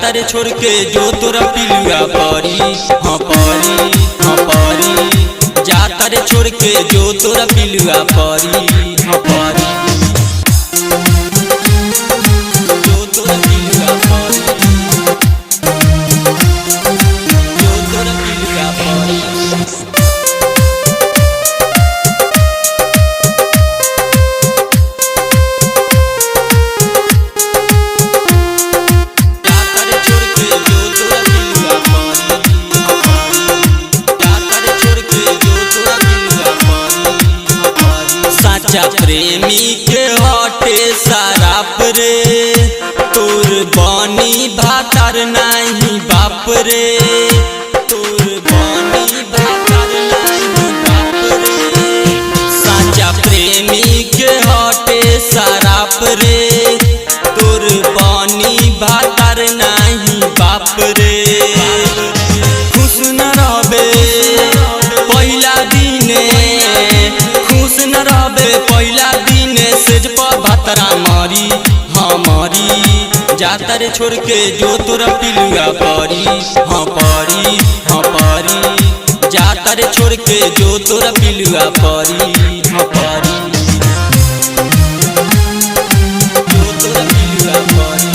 जातर छोड़ के जो तोरा पिलुआ परी हाँ परी हाँ परी जातर छोड़ के जो तोरा पिलुआ परी हाँ परी जो तोरा पिलुआ परी जो तोरा पिलुआ परी प्रेमी के हटे शराब रे तोर बानी भातार नहीं बाप रे तोर बानी भातार नहीं बाप रे साचा प्रेमी के हटे शराब रे तोर बानी भातार नहीं बाप रे खुश न रहबे पहला दिने खुश न रहबे पहला दिन सेज पर भातरा मारी हाँ मारी जातर छोड़ के जो तोरा पिलुआ परी हाँ परी हाँ परी जातर छोड़ के जो तोरा पिलुआ परी हाँ परी जो तोरा पिलुआ परी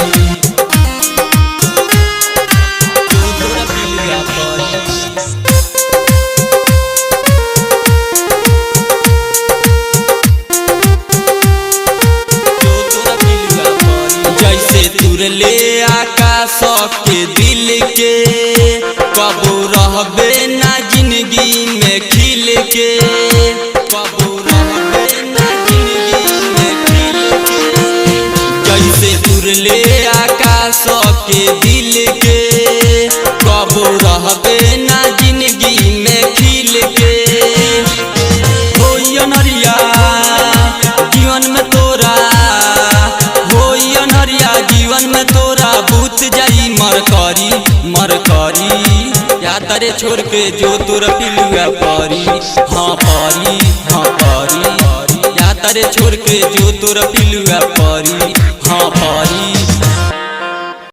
जो तोरा पिलुआ परी ले आकाश के दिल के कबो रहबे ना जिंदगी में खिल के कबो रहबे ना जिंदगी में खिल के जैसे तुरले आकाश के दिल के कबो रहबे ना जिंदगी में खिल के होइया नरिया जीवन में तोरा होइया नरिया जीवन में तोरा बूत जाई मरकरी मरकरी जातर छोड़ के जो तोरा पिलुआ परी हाँ परी हाँ परी जातर छोड़ के जो तोरा पिलुआ परी